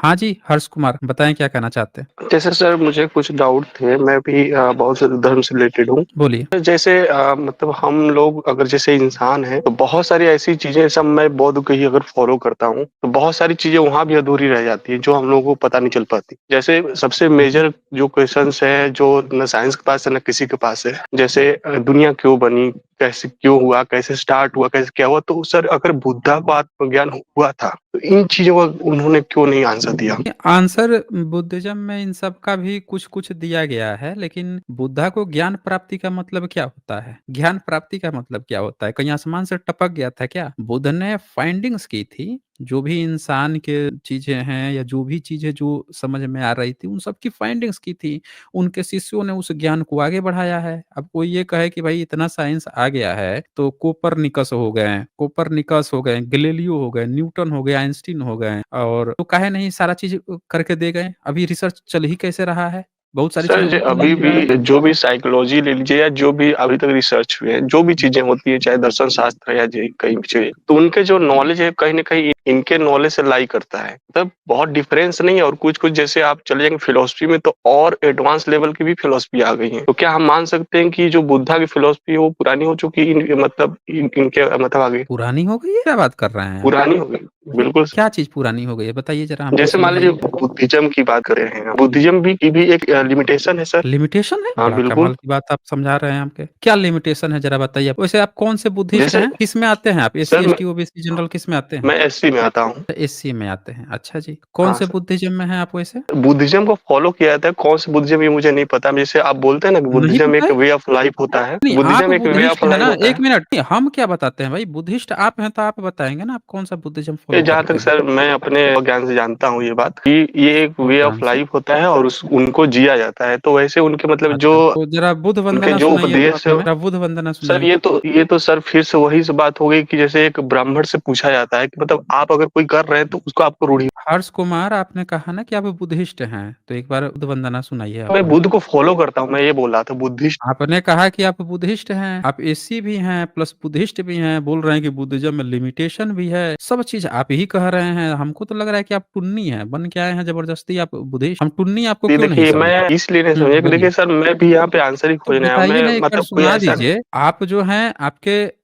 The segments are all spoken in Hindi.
हाँ जी, हर्ष कुमार बताएँ क्या कहना चाहते हैं? जैसे सर मुझे कुछ डाउट थे, मैं भी बहुत से धर्म से रिलेटेड हूँ। बोलिए। जैसे मतलब हम लोग अगर जैसे इंसान हैं, तो बहुत सारी ऐसी चीज़ें सब मैं बौद्ध को ही अगर फ़ॉलो करता हूँ, तो बहुत सारी चीज़ें वहाँ भी अधूरी रह जाती हैं, जो हम लोगों को पता नहीं चल पाती। जैसे सबसे हुँ, हुँ। मेजर जो क्वेश्चन्स हैं, जो ना साइंस के पास है, ना किसी के पास है। जैसे दुनिया क्यों बनी? कैसे क्यों हुआ? कैसे स्टार्ट हुआ? कैसे क्या हुआ? तो सर अगर बुद्धा को आत्मज्ञान हुआ था, तो इन चीज़ों का उन्होंने क्यों नहीं आंसर दिया? ये आंसर बुद्धिज़्म में इन सब का भी कुछ-कुछ दिया गया है, लेकिन बुद्धा को ज्ञान प्राप्ति का मतलब क्या होता है? ज्ञान प्राप्ति का मतलब क्या होता है? कहीं आसमान से टपक गया था क्या? बुद्ध ने फाइंडिंग्स की थी, जो भी इंसान के चीज़ें हैं या जो भी चीज़ें जो समझ में आ रही थी, उन सब की फाइंडिंग्स की थी। उनके शिष्यों ने उस ज्ञान को आगे बढ़ाया है। अब कोई ये कहे कि भाई इतना साइंस आ गया है, तो कोपरनिकस हो गए, गैलीलियो हो गए, न्यूटन हो गए, आइंस्टीन हो गए और तो काहे नहीं सारा चीज़ करके दे गए? अभी रिसर्च चल ही कैसे रहा है? बहुत सारी सर चीज़ों जो को खोज अभी ही रहा है। भी जो भी साइकोलॉजी ले लीजिए या जो भी अभी तक रिसर्च हुए हैं, जो भी चीज़ें होती हैं, चाहे दर्शन शास्त्र है या जे कहीं भी चीज़ें, तो उनके जो नॉलेज है कहीं न कहीं इनके नॉलेज से लाई करता है। मतलब बहुत डिफरेंस नहीं है और कुछ-कुछ जैसे आप चले जाएँगे फिलॉसफी में तो और एडवांस लेवल की भी फिलॉसफी आ गई है। तो क्या हम मान सकते हैं कि जो बुद्धा की फिलॉसफी है वो पुरानी हो चुकी है मतलब इनके मतलब आगे पुरानी हो गई है? क्या बात कर रहे हैं आप? पुरानी हो गई? बिल्कुल क्या चीज़ पुरानी हो गई है? बताइए ज़रा हमको जैसे मान लीजिए समझाइए। बुद्धिज़्म की बात कर रहे हैं हम, बुद्धिज़्म भी की भी एक लिमिटेशन है सर। लिमिटेशन है? हाँ, बड़ा बिल्कुल। कमाल की बात आप समझा रहे हैं हमके। क्या लिमिटेशन है ज़रा बताइए? वैसे आप कौन से बुद्धिस्ट जैसे हैं? किसमें आते हैं आप? SC, sir ST, OBC, general किसमें आते हैं? मैं एससी में आता हूँ। एससी में आते हैं। अच्छा जी। कौन हाँ से सर। बुद्धिज़्म में हैं आप वैसे? बुद्धिज़्म को फ़ॉलो किया जाता है, कौन-सी बुद्धिज़्म ये मुझे नहीं पता। जैसे आप बोलते हैं ना कि नहीं बुद्धिज़्म पता एक है? वे ऑफ लाइफ़ होता है, नहीं, आप बुद्धिज़्म एक वे ऑफ बुद्धिस्ट हैं लाइफ़ ना? होता 1 है। मिनट नहीं, हम क्या बताते हैं भाई? बुद्धिस्ट आप हैं तो आप बताएँगे ना आप कौन-सा बुद्धिज़्म ये फ़ॉलो जहाँ करते तक हैं? सर मैं अपने ज्ञान से जानता हूँ ये बात कि ये एक और वे ऑफ ज्ञान से? लाइफ़ होता है और उस उनको जिया जाता है। तो वैसे उनके मतलब जो अच्छा, तो ज़रा बुद्ध उनके वंदना जो सुनाइए तो आप उपदेश है हमें। ज़रा बुद्ध वंदना सर सुनाइए। ये तो सर फिर से वही स बात हो गई कि जैसे एक ब्राह्मण से पूछा जाता है कि मतलब आप अगर कोई कर रहे हैं तो उसको आपको रूढ़ि हर्ष कुमार आपने कहा ना कि आप बुद्धिस्ट हैं, तो एक बार बुद्ध वंदना सुनाइए आप मैं हमें। बुद्ध को फ़ॉलो करता हूँ, मैं ये बोल रहा था बुद्धिस्ट आपने कहा कि आप बुद्धिस्ट हैं, आप एससी भी हैं, प्लस बुद्धिस्ट भी हैं, बोल रहे हैं कि बुद्धिज़्म में लिमिटेशन भी है, सब चीज़ आप ही कह रहे हैं। हमको तो लग रहा है कि आप टुन्नी हैं, बन के आए हैं ज़बरदस्ती आप बुद्धिस्ट। हम टुन्नी आपको ये क्यों नहीं देखिए समझे? मैं इसलिए नहीं समझा कि बोलिए। देखिए सर मैं भी यहाँ पे आंसर ही तो खोजने आया हूँ। बताइए मैं ना एक बार मतलब कोई सुना ऐसा दीजिए, आप जो हैं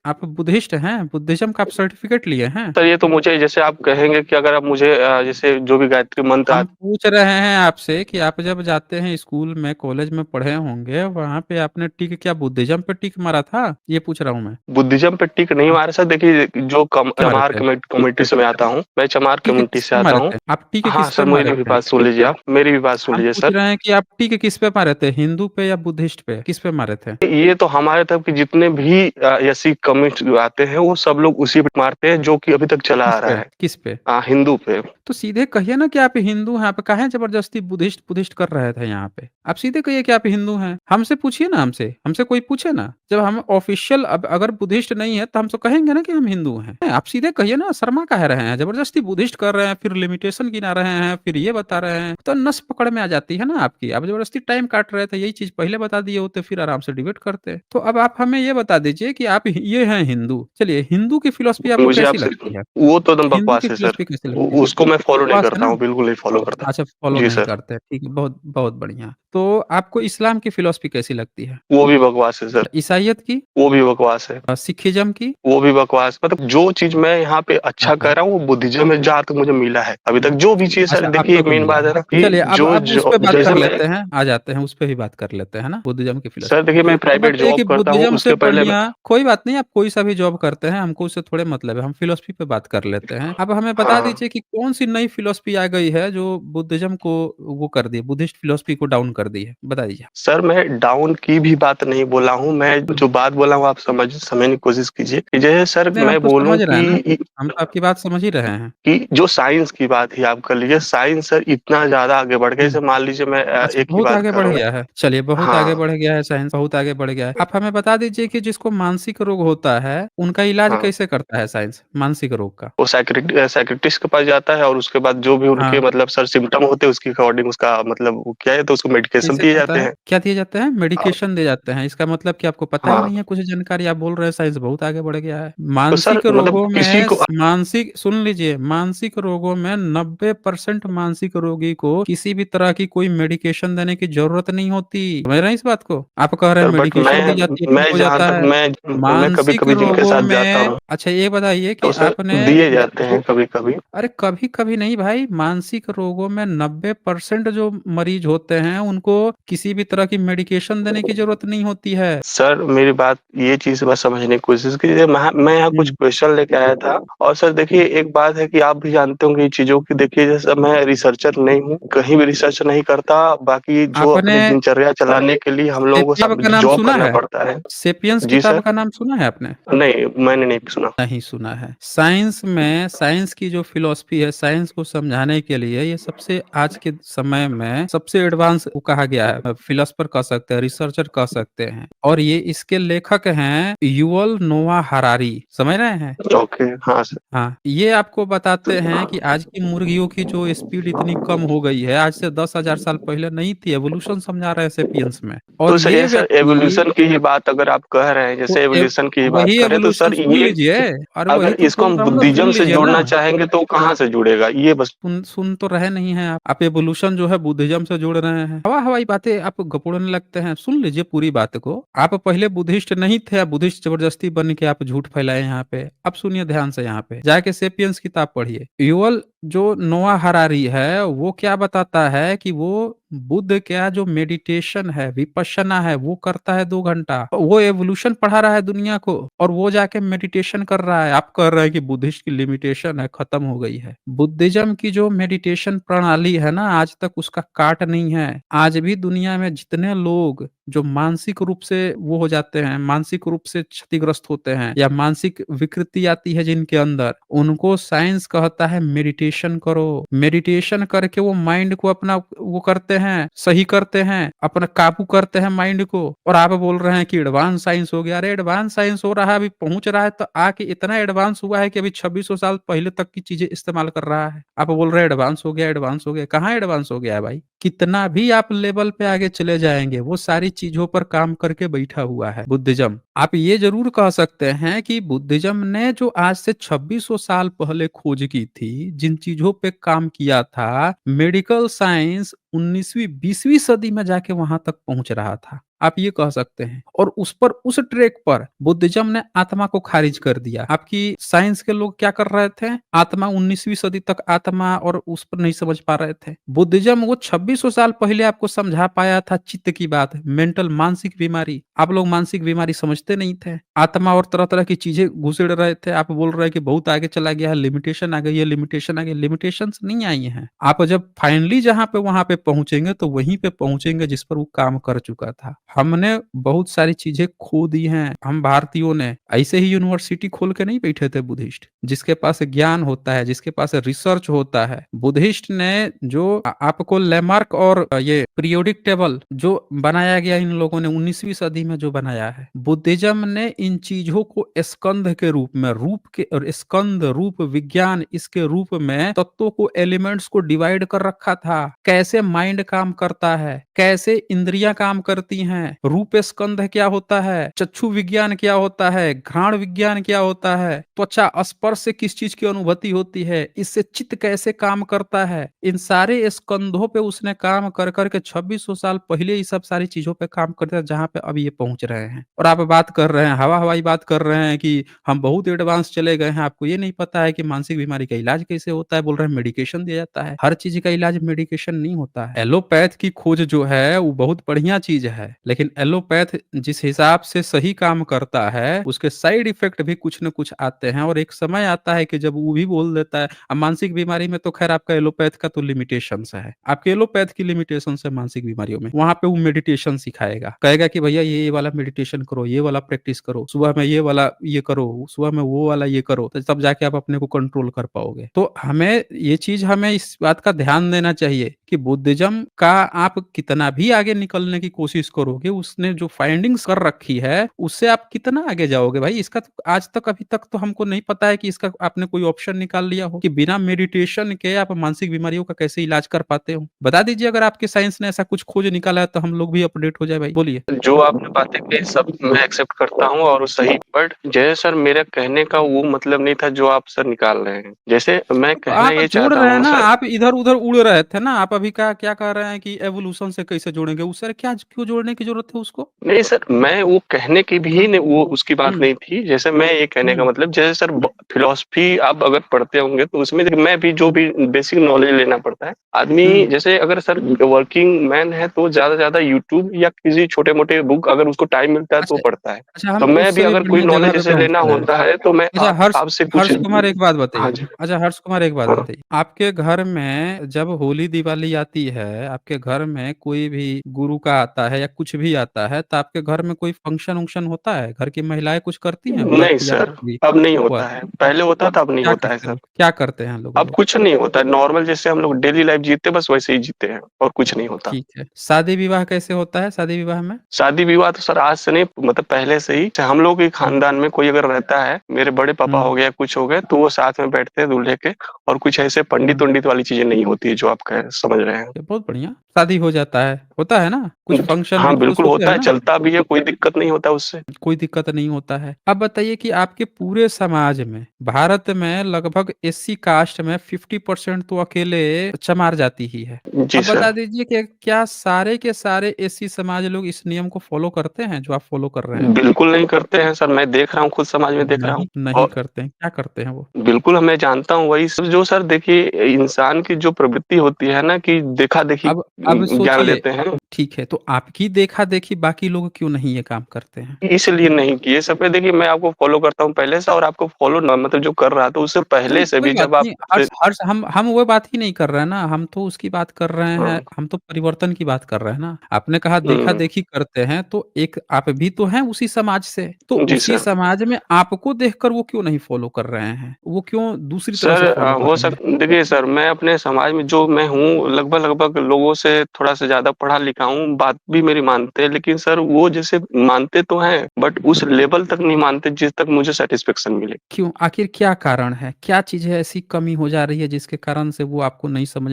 आप बुद्धिस्ट हैं? बुद्धिज़्म का आप सर्टिफ़िकेट लिए हैं? सर ये तो मुझे जैसे आप कहेंगे कि अगर आप मुझे जैसे जो भी गायत्री मंत्र हम पूछ रहे हैं आपसे कि आप जब जाते हैं स्कूल में, कॉलेज में पढ़े होंगे, वहाँ पे आपने टिक क्या बुद्धिज़्म पे टिक मारा था? ये पूछ रहा हूँ मैं। बुद्धिज़्म पे टिक नहीं हाँ, मारा सर देखिए जो क्या मारे चमार थे? कम्युनिटी से मैं आता हूँ, मैं चमार टिक कम्युनिटी किस से पे आता मारे हूँ। थे? आप टिक हाँ किस सर पे मारे मेरी भी थे? बात सुन लीजिए आप, मेरी भी बात सुन हम लीजिए पूछ सर। रहे हैं कि आप टिक किस पे मारे थे? हिंदू पे या बुद्धिस्ट पे? किस पे मारे थे? ये तो हमारे तरफ के जितने भी एससी कम्युनिस्ट आते हैं वो सब लोग उसी पे मारते हैं जो कि अभी तक चला आ किस रहा पे? है। किस पे? हिंदू पे। तो सीधे कहिए ना कि आप हिंदू हैं, आप काहे ज़बरदस्ती बुद्धिस्ट बुद्धिस्ट कर रहे थे यहाँ पे? आप सीधे कहिए कि आप हिंदू हैं। हमसे पूछिए ना हमसे, हमसे कोई पूछे ना। जब हम ऑफ़िशियल अब अगर बुद्धिस्ट नहीं है तो हम तो कहेंगे ना कि हम हिंदू हैं। आप सीधे कहिए ना, शर्मा काहे रहे हैं? ज़बरदस्ती बुद्धिस्ट कर रहे हैं, फिर लिमिटेशन गिना रहे हैं, फिर ये बता रहे हैं। तो नस पकड़ में आ जाती है ना आपकी। आप ज़बरदस्ती टाइम काट रहे थे, यही चीज़ पहले बता दिए होते फिर आराम से डिबेट करते। तो अब आप हमें ये बता दीजिए कि आप ये हैं हिंदू। चलिए हिंदू की फ़िलॉसफ़ी आपको मुझे कैसी आपसे लगती है? वो तो एकदम हिंदू की बकवास है सर। फ़िलॉसफ़ी कैसी लगती है? उसको मैं फ़ॉलो नहीं बकवास है करता ना? हूँ, बिल्कुल नहीं फ़ॉलो करता। अच्छा फ़ॉलो जी नहीं सर, करते, ठीक है, बहुत बहुत बढ़िया। तो आपको इस्लाम की फ़िलॉसफ़ी कैसी लगती है? वो भी बकवास है सर, ईसाइयत की? वो भी बकवास है। सिखिज़्म की? वो भी बकवास मतलब जो चीज़ मैं यहाँ पे अच्छा अच्छा। कर रहा हूँ वो बुद्धिज़्म में जहाँ तक मुझे मिला है। अभी तक जो भी चीज़ सर अच्छा, अब देखिए तक मेन मिला बात है है। ना कि चलिए अब उस जो पे बात जैसे कर मैं लेते हैं, आ जाते हैं, उस पे भी बात कर लेते हैं ना, बुद्धिज़्म की सर फ़िलॉसफ़ी पे। देखिए मैं अब प्राइवेट बताइए जॉब कि करता हूँ, बुद्धिज़्म से उसके पहले मैं बढ़िया कोई बात नहीं, आप कोई सा भी जॉब करते हैं, हमको उससे थोड़े मतलब है, हम फ़िलॉसफ़ी पे बात कर लेते हैं। अब हमें हाँ, बता हाँ। दीजिए कि कौन-सी नई फ़िलॉसफ़ी आ गई है जो बुद्धिज़्म को वो कर दी है, बुद्धिस्ट फ़िलॉसफ़ी को डाउन कर दी है? बता दीजिए। सर मैं डाउन की भी बात नहीं बोला हूँ, मैं जो बात बोला हूँ आप समझने की कोशिश कीजिए कि जैसे सर नहीं, हम मैं तो बोलूँ समझ रहे हैं ना, हम तो आपकी बात समझ ही रहे हैं। कि जो साइंस की बात ही आप कर लीजिए, साइंस सर इतना ज़्यादा आगे बढ़ गया हुँ। जैसे मान लीजिए मैं अच्छा, एक की बहुत बात आगे कर बढ़ रहा हूँ। गया है। चलिए, बहुत आगे हाँ, बढ़ गया है साइंस, बहुत आगे बढ़ गया है। आप हमें बता दीजिए कि जिसको मानसिक रोग होता है, उनका इलाज हाँ। कैसे करता है साइंस, मानसिक रोग का? वो साइकियाट्रिस्ट के पास जाता है और उसके बाद जो भी उनके हाँ। मतलब सर सिम्पटम होते हैं उसके अकॉर्डिंग उसका मतलब वो क्या है तो उसको मेडिकेशन कैसे दिए चलता जाते है? हैं। क्या दिए जाते हैं? अ, मेडिकेशन दिए जाते हैं। इसका मतलब कि आपको पता ही हाँ, नहीं है कुछ जानकारी, आप बोल रहे हैं साइंस बहुत आगे बढ़ गया है। तो सर मानसिक मतलब रोगों किसी में को स मानसिक सुन लीजिए, मानसिक रोगों में 90% मानसिक रोगी को किसी भी तरह की कोई मेडिकेशन देने की ज़रूरत नहीं होती। समझ रहे हैं इस बात को? आप कह रहे हैं सर बट मेडिकेशन दी जाती है, ठीक मैं हो जहाँ जाता तक है। मैं मानसिक कभी-कभी जिनके रोगों साथ जाता में हूँ, अच्छा ये बताइए कि तो सर आपने दिए जाते हैं जो कभी-कभी। अरे कभी-कभी नहीं भाई, मानसिक रोगों में 90% जो मरीज होते हैं, उनको किसी भी तरह की मेडिकेशन देने की ज़रूरत नहीं होती है। सर मेरी बात ये चीज़ बस समझने की कोशिश कीजिए। मैं यहाँ कुछ हुँ। क्वेश्चन लेके आया था और सर देखिए एक बात है कि आप भी जानते होंगे ये चीज़ों की देखिए जैसे मैं रिसर्चर नहीं हूँ, कहीं भी रिसर्च नहीं करता, बाकी जो आपने अपनी दिनचर्या चलाने के लिए हम लोगों को सेपियन सब का नाम जॉब सुना करना है? पड़ता है। सेपियंस जी किताब सर? का नाम सुना है आपने? नहीं, मैंने नहीं सुना। नहीं सुना है। साइंस में साइंस की जो फ़िलॉसफ़ी है, साइंस को समझाने के लिए ये सबसे आज के समय में सबसे एडवांस वो कहा गया है। फ़िलॉसफ़र कह सकते हैं, रिसर्चर कह सकते हैं और ये इसके लेखक हैं युवल नोआ हरारी, समझ रहे हैं? ओके, हाँ सर। हाँ, ये आपको बताते हैं कि आज की मुर्गियों की जो स्पीड इतनी कम हो गई है, आज से 10,000 साल पहले नहीं थी, एवोल्यूशन समझा रहे हैं सेपियंस में। और तो सर ये ये सर व्यक्ति एवोल्यूशन की ही बात अगर आप कह रहे हैं, तो जैसे एव एवोल्यूशन की ही बात वही करें तो एवोल्यूशन सर सुन ये लीजिए, अरे वही अगर तो इसको बोल हम रहा हूँ ना, सुन बुद्धिज़्म से लीजिए ना। जोड़ना चाहेंगे तो कहाँ से जुड़ेगा? ये बस सुन सुन तो रहे नहीं हैं आप। आप एवोल्यूशन जो है बुद्धिज़्म से जोड़ रहे हैं। हवा-हवाई बातें आप गपोड़ने लगते हैं। सुन लीजिए पूरी बात को। आप पहले बुद्धिस्ट नहीं थे, आप बुद्धिस्ट ज़बरदस्ती बन के आप झूठ फैलाए यहाँ पे। अब सुनिए ध्यान से यहाँ पे। जाके सेपियंस किताब पढ़िए। युवल जो नोआ हरारी है, वो क्या बताता है कि वो बुद्ध का जो मेडिटेशन है, विपश्यना है, वो करता है 2 घंटा। वो एवोल्यूशन पढ़ा रहा है दुनिया को और वो जाके मेडिटेशन कर रहा है। आप कह रहे हैं कि बुद्धिस्ट की लिमिटेशन है, खत्म हो गई है। बुद्धिज्म की जो मेडिटेशन प्रणाली है ना, आज तक उसका काट नहीं है। आज भी दुनिया में जितने लोग जो मानसिक रूप से वो हो जाते हैं, मानसिक रूप से क्षतिग्रस्त होते हैं या मानसिक विकृति आती है जिनके अंदर, उनको साइंस कहता है मेडिटेशन करो। मेडिटेशन करके वो माइंड को अपना वो करते हैं, सही करते हैं, अपना काबू करते हैं माइंड को। और आप बोल रहे हैं कि एडवांस साइंस हो गया। अरे एडवांस साइंस हो रहा है, अभी पहुंच रहा है तो आके इतना एडवांस हुआ है कि अभी 2600 साल पहले तक की चीजें इस्तेमाल कर रहा है। आप बोल रहे हैं एडवांस हो गया, एडवांस हो गया। कहाँ एडवांस हो गया है भाई? कितना भी आप लेवल पे आगे चले जाएंगे, वो सारी चीजों पर काम करके बैठा हुआ है बुद्धिज्म। आप ये जरूर कह सकते हैं कि बुद्धिज्म ने जो आज से 2600 साल पहले खोज की थी, जिन चीजों पे काम किया था, मेडिकल साइंस 19वीं 20वीं सदी में जाके वहां तक पहुंच रहा था। आप ये कह सकते हैं और उस पर उस ट्रैक पर बुद्धिज्म ने आत्मा को खारिज कर दिया। आपकी साइंस के लोग क्या कर रहे थे? आत्मा 19वीं सदी तक आत्मा और उस पर नहीं समझ पा रहे थे। बुद्धिज्म वो 2600 साल पहले आपको समझा पाया था चित्त की बात, मेंटल मानसिक बीमारी। आप लोग मानसिक बीमारी समझते नहीं थे। आत्मा और तरह तरह की चीजें घुसेड़ रहे थे। आप बोल रहे हैं कि बहुत आगे चला गया है, लिमिटेशन आ गई है, लिमिटेशन आ गई। लिमिटेशंस नहीं आई हैं। आप जब फाइनली जहां पे वहां पे पहुंचेंगे तो वहीं पे पहुंचेंगे जिस पर वो काम कर चुका था। हमने बहुत सारी चीजें खो दी हैं। हम भारतीयों ने ऐसे ही यूनिवर्सिटी खोल के नहीं बैठे थे बुद्धिस्ट। जिसके पास ज्ञान होता है, जिसके पास रिसर्च होता है, बुद्धिस्ट ने जो आपको लैमार्क और ये पीरियोडिक टेबल जो बनाया गया इन लोगों ने 19वीं सदी में जो बनाया है, बुद्धिज्म ने इन चीजों को स्कंध के रूप में, रूप के और स्कंद रूप विज्ञान इसके रूप में तत्वों को, एलिमेंट्स को डिवाइड कर रखा था। कैसे माइंड काम करता है, कैसे इंद्रियां काम करती हैं, रूप स्कंध क्या होता है, चक्षु विज्ञान क्या होता है, घ्राण विज्ञान क्या होता है, त्वचा स्पर्श से किस चीज की अनुभूति होती है, इससे चित्त कैसे काम करता है, इन सारे स्कंधों पे उसने काम कर करके 2600 साल पहले ही सब सारी चीजों पे काम करते हैं जहां पे अब ये पहुंच रहे हैं। और आप बात कर रहे हैं, हवा हवाई बात कर रहे हैं कि हम बहुत एडवांस चले गए हैं, आपको ये नहीं पता है कि मानसिक बीमारी का इलाज कैसे होता है। बोल रहे हैं मेडिकेशन दिया जाता है। हर चीज का इलाज मेडिकेशन नहीं होता है। एलोपैथ की खोज जो है वो बहुत बढ़िया चीज है, लेकिन एलोपैथ जिस हिसाब से सही काम करता है उसके साइड इफेक्ट भी कुछ न कुछ आते हैं और एक समय आता है कि जब वो भी बोल देता है। अब मानसिक बीमारी में तो खैर आपका एलोपैथ का तो लिमिटेशन है, आपके एलोपैथ की लिमिटेशन है मानसिक बीमारियों में। वहां पे वो मेडिटेशन सिखाएगा, कहेगा कि भैया ये वाला मेडिटेशन करो, ये वाला प्रैक्टिस करो, सुबह में ये वाला ये करो, सुबह में वो वाला ये करो, तो तब जाके आप अपने को कंट्रोल कर पाओगे। तो हमें ये चीज, हमें इस बात का ध्यान देना चाहिए कि बुद्धिज्म का आप कितना भी आगे निकलने की कोशिश करो, लोगे, उसने जो फाइंडिंग्स कर रखी है, उससे आप कितना आगे जाओगे भाई? इसका तो आज तक अभी तक तो हमको नहीं पता है कि इसका आपने कोई ऑप्शन निकाल लिया हो कि बिना मेडिटेशन के आप मानसिक बीमारियों का कैसे इलाज कर पाते हो? बता दीजिए अगर आपके साइंस ने ऐसा कुछ खोज निकाला है तो हम लोग भी अपडेट हो जाए भाई, बोलिए। जो आपने बातें कही सब मैं एक्सेप्ट करता हूँ और वो सही, बट जैसे सर मेरा कहने का वो मतलब नहीं था जो आप सर निकाल रहे हैं। जैसे मैं तो कहना आप ये जोड़ चाहता रहे हैं हूँ ना, सर। आप इधर-उधर उड़ रहे थे ना, आप अभी क्या क्या कह रहे हैं कि एवोल्यूशन से कैसे जोड़ेंगे? उससे क्या क्यों जोड़ने की ज़रूरत है उसको? नहीं सर, मैं वो कहने की भी नहीं, वो उसकी बात हुँ, नहीं थी। जैसे मैं ये कहने का हुँ, मतलब जैसे सर फिलॉसफी आप अगर पढ़ते होंगे तो उसमें मैं भी जो भी बेसिक नॉलेज लेना पड़ता है। आदमी हुँ। जैसे अगर सर वर्किंग मैन है तो ज़्यादा से ज़्यादा यूट्यूब या किसी छोटे-मोटे बुक अगर उसको टाइम मिलता है तो अच्छा पढ़ता है। अच्छा, तो हम मैं भी उससे भी अगर कोई बढ़िया नॉलेज जगह पे जैसे पहुँच लेना गए हैं। होता है तो मैं अच्छा आप हर्ष आपसे कुछ। हर्ष कुमार एक बात हाँ बताइए। जी। अच्छा हर्ष कुमार एक बात हाँ। बताइए। आपके घर में जब होली दिवाली आती है, आपके घर में कोई भी गुरु का आता है या कुछ भी आता है, तो आपके घर में कोई फंक्शन-वंक्शन होता है? घर की महिलाएँ कुछ करती हैं व्रत नहीं या सर, कुछ भी? अब नहीं वह होता है। पहले होता था, अब नहीं क्या होता है करते सर। हैं? क्या करते हैं लोग वो अब लोग? कुछ नहीं होता है, नॉर्मल जैसे हम लोग डेली लाइफ जीते बस वैसे ही जीते हैं और कुछ नहीं होता। ठीक है। शादी-विवाह कैसे होता है शादी-विवाह में? शादी-विवाह तो सर आज से नहीं, मतलब पहले से ही हम लोग के हुँ, खानदान में कोई अगर रहता है, मेरे बड़े पापा हुँ, हो गए, कुछ हो गए, तो वो साथ में बैठते हैं दूल्हे के, और कुछ ऐसे हुँ। पंडित-वंडित वाली चीज़ें नहीं होती है जो आप कह समझ रहे हैं। ये बहुत बढ़िया, शादी हो जाता है। होता है ना? कुछ फंक्शन हाँ, रिचुअल्स बिल्कुल होते होता हैं है, ना? चलता भी है, कोई दिक्कत नहीं होता उससे। कोई दिक्कत नहीं होता है। अब बताइए कि आपके पूरे समाज में, भारत में लगभग एससी कास्ट में 50% तो अकेले चमार जाति ही है। जी अब सर। बता दीजिए कि क्या सारे के सारे एससी समाज लोग इस नियम को फ़ॉलो करते हैं, जो आप फ़ॉलो कर रहे हैं अभी? बिल्कुल नहीं करते हैं सर, मैं देख रहा हूँ, खुद समाज में देख रहा हूँ। नहीं, नहीं और करते हैं। क्या करते हैं वो? बिल्कुल, मैं जानता हूँ वही सब जो सर देखिए इंसान की जो प्रवृत्ति होती है ना कि देखा-देखी अब ज्ञान सोचिए लेते हैं। ठीक है, तो आपकी देखा-देखी बाकी लोग क्यों नहीं ये काम करते हैं? इसलिए नहीं किए सब पे देखिए मैं आपको फ़ॉलो करता हूँ पहले से और आपको फ़ॉलो न मतलब जो कर रहा था उससे नहीं, पहले से कोई भी बात जब आप नहीं। से। हर्ष हर्ष हम वो बात ही नहीं कर रहे हैं ना, हम तो उसकी बात कर रहे हैं, हाँ। हम तो परिवर्तन की बात कर रहे हैं ना। आपने कहा हुँ। देखा-देखी करते हैं, तो एक आप भी तो हैं उसी समाज से, तो जी उसी सर। समाज में आपको देखकर वो क्यों नहीं फ़ॉलो कर रहे हैं? वो क्यों दूसरी तरह सर से फ़ॉलो कर हो रहे सक हैं? देखिए सर मैं अपने समाज में जो मैं हूँ लगभग-लगभग लोगों से थोड़ा-सा ज़्यादा पढ़ा-लिखा हूँ, बात भी मेरी मानते हैं, लेकिन सर वो जैसे मानते तो हैं बट उस लेवल तक नहीं मानते जिस तक मुझे सैटिस्फैक्शन मिले। क्यों? आखिर क्या कारण है? क्या चीज़ें ऐसी कमी हो जा रही है जिसके कारण से वो आपको नहीं समझ